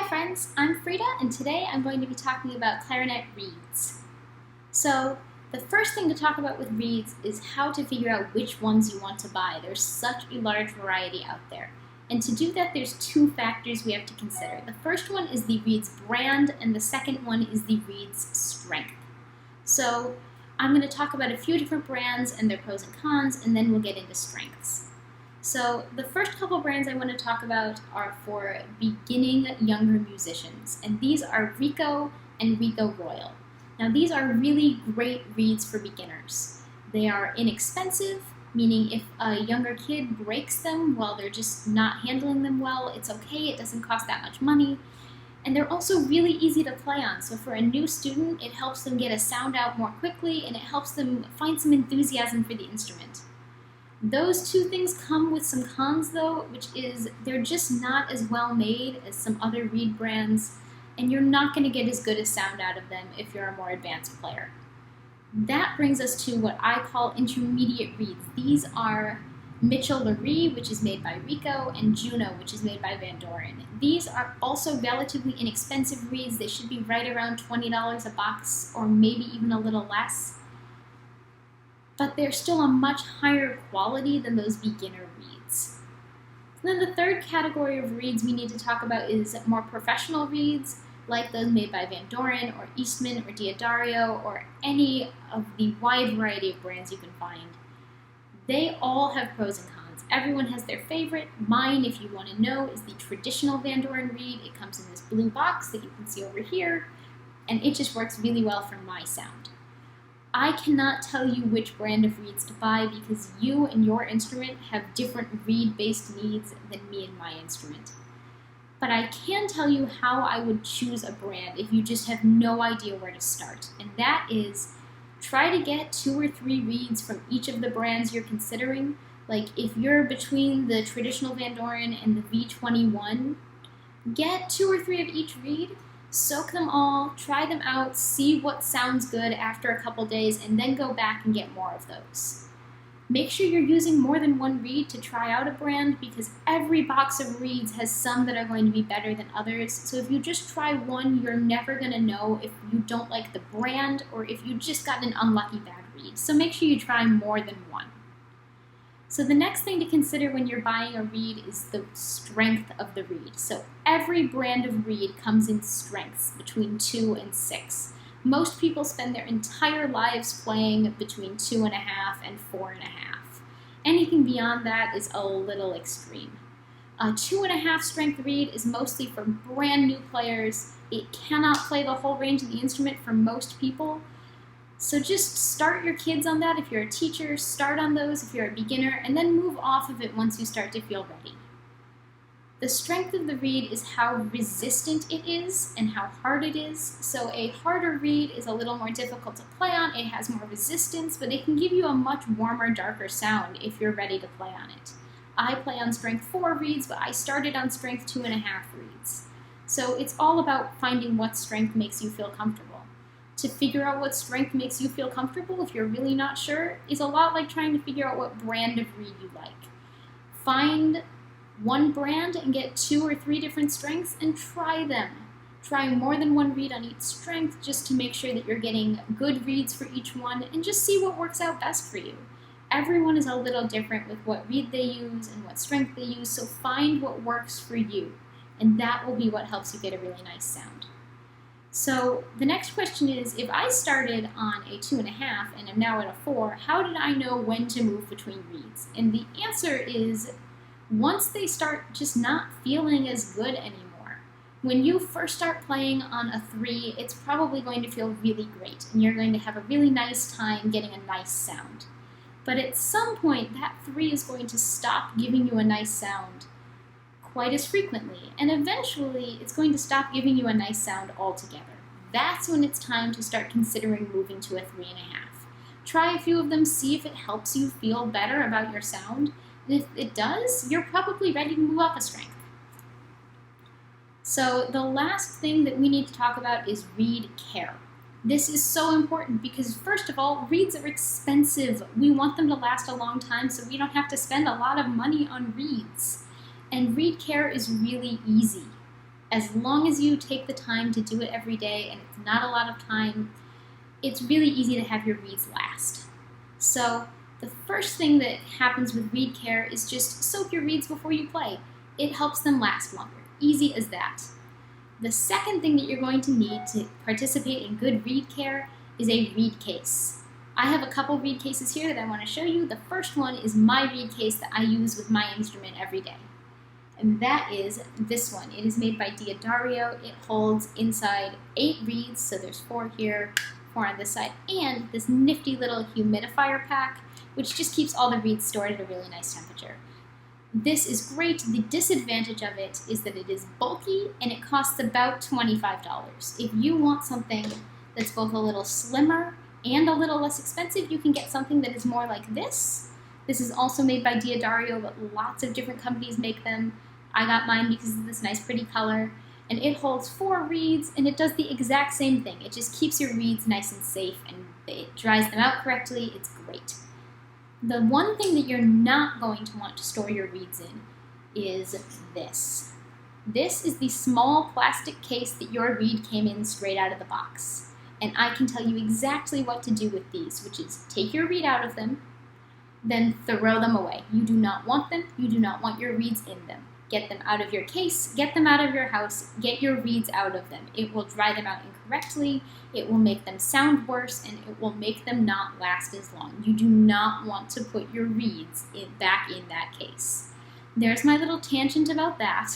friends, I'm Frida, and today I'm going to be talking about clarinet reeds. So the first thing to talk about with reeds is how to figure out which ones you want to buy. There's such a large variety out there. And to do that, there's two factors we have to consider. The first one is the reed's brand, and the second one is the reed's strength. So I'm going to talk about a few different brands and their pros and cons, and then we'll get into strengths. So the first couple brands I want to talk about are for beginning younger musicians, and these are Rico and Rico Royal. Now these are really great reeds for beginners. They are inexpensive, meaning if a younger kid breaks them while they're just not handling them well, it's okay, it doesn't cost that much money. And they're also really easy to play on, so for a new student, it helps them get a sound out more quickly, and it helps them find some enthusiasm for the instrument. Those two things come with some cons though, which is they're just not as well made as some other reed brands, and you're not going to get as good a sound out of them if you're a more advanced player. That brings us to what I call intermediate reeds. These are Mitchell-Lurie, which is made by Rico, and Juno, which is made by Van Doren. These are also relatively inexpensive reeds. They should be right around $20 a box, or maybe even a little less. But they're still a much higher quality than those beginner reeds. And then the third category of reeds we need to talk about is more professional reeds, like those made by Van Doren or Eastman or Diodario or any of the wide variety of brands you can find. They all have pros and cons. Everyone has their favorite. Mine, if you want to know, is the traditional Van Doren reed. It comes in this blue box that you can see over here, and it just works really well for my sound. I cannot tell you which brand of reeds to buy because you and your instrument have different reed-based needs than me and my instrument. But I can tell you how I would choose a brand if you just have no idea where to start, and that is try to get 2 or 3 reeds from each of the brands you're considering. Like if you're between the traditional Van Doren and the V21, get 2 or 3 of each reed. Soak them all, try them out, see what sounds good after a couple days, and then go back and get more of those. Make sure you're using more than one reed to try out a brand because every box of reeds has some that are going to be better than others. So if you just try one, you're never going to know if you don't like the brand or if you just got an unlucky bad reed. So make sure you try more than one. So the next thing to consider when you're buying a reed is the strength of the reed. So every brand of reed comes in strengths between 2 and 6. Most people spend their entire lives playing between 2.5 and 4.5. Anything beyond that is a little extreme. A 2.5 strength reed is mostly for brand new players. It cannot play the whole range of the instrument for most people. So just start your kids on that if you're a teacher, start on those if you're a beginner, and then move off of it once you start to feel ready. The strength of the reed is how resistant it is and how hard it is. So a harder reed is a little more difficult to play on, it has more resistance, but it can give you a much warmer, darker sound if you're ready to play on it. I play on strength 4 reeds, but I started on strength 2.5 reeds. So it's all about finding what strength makes you feel comfortable. To figure out what strength makes you feel comfortable if you're really not sure is a lot like trying to figure out what brand of reed you like. Find one brand and get 2 or 3 different strengths and try them. Try more than one reed on each strength just to make sure that you're getting good reeds for each one and just see what works out best for you. Everyone is a little different with what reed they use and what strength they use, so find what works for you, and that will be what helps you get a really nice sound. So the next question is, if I started on a 2.5 and am now at a 4, how did I know when to move between reeds? And the answer is, once they start just not feeling as good anymore. When you first start playing on a 3, it's probably going to feel really great, and you're going to have a really nice time getting a nice sound. But at some point, that 3 is going to stop giving you a nice sound quite as frequently, and eventually it's going to stop giving you a nice sound altogether. That's when it's time to start considering moving to a 3.5. Try a few of them, see if it helps you feel better about your sound, and if it does, you're probably ready to move up a strength. So the last thing that we need to talk about is reed care. This is so important because, first of all, reeds are expensive. We want them to last a long time so we don't have to spend a lot of money on reeds. And reed care is really easy. As long as you take the time to do it every day and it's not a lot of time, it's really easy to have your reeds last. So the first thing that happens with reed care is just soak your reeds before you play. It helps them last longer. Easy as that. The second thing that you're going to need to participate in good reed care is a reed case. I have a couple reed cases here that I want to show you. The first one is my reed case that I use with my instrument every day. And that is this one. It is made by Diodario. It holds inside 8 reeds, so there's 4 here, 4 on this side, and this nifty little humidifier pack, which just keeps all the reeds stored at a really nice temperature. This is great. The disadvantage of it is that it is bulky and it costs about $25. If you want something that's both a little slimmer and a little less expensive, you can get something that is more like this. This is also made by Diodario, but lots of different companies make them. I got mine because of this nice pretty color, and it holds 4 reeds, and it does the exact same thing. It just keeps your reeds nice and safe, and it dries them out correctly. It's great. The one thing that you're not going to want to store your reeds in is this. This is the small plastic case that your reed came in straight out of the box. And I can tell you exactly what to do with these, which is take your reed out of them, then throw them away. You do not want them. You do not want your reeds in them. Get them out of your case, get them out of your house, get your reeds out of them. It will dry them out incorrectly, it will make them sound worse, and it will make them not last as long. You do not want to put your reeds back in that case. There's my little tangent about that.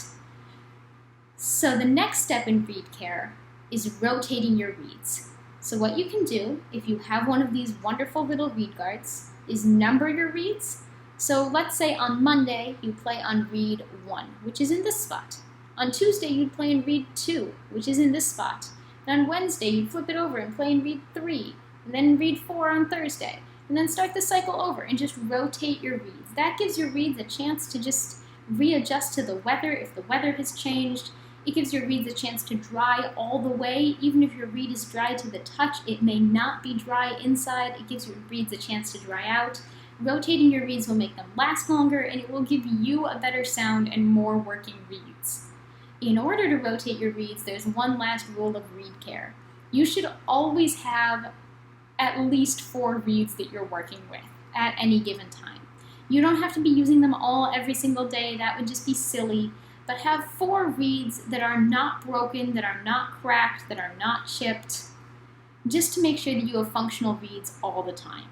So the next step in reed care is rotating your reeds. So what you can do, if you have one of these wonderful little reed guards, is number your reeds. So let's say on Monday you play on reed 1, which is in this spot. On Tuesday you'd play in reed 2, which is in this spot. And on Wednesday you'd flip it over and play in reed 3, and then reed 4 on Thursday. And then start the cycle over and just rotate your reeds. That gives your reeds a chance to just readjust to the weather if the weather has changed. It gives your reeds a chance to dry all the way. Even if your reed is dry to the touch, it may not be dry inside. It gives your reeds a chance to dry out. Rotating your reeds will make them last longer, and it will give you a better sound and more working reeds. In order to rotate your reeds, there's one last rule of reed care. You should always have at least 4 reeds that you're working with at any given time. You don't have to be using them all every single day. That would just be silly. But have 4 reeds that are not broken, that are not cracked, that are not chipped, just to make sure that you have functional reeds all the time.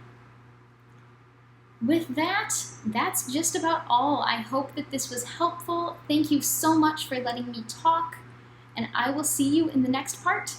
With that, that's just about all. I hope that this was helpful. Thank you so much for letting me talk, and I will see you in the next part.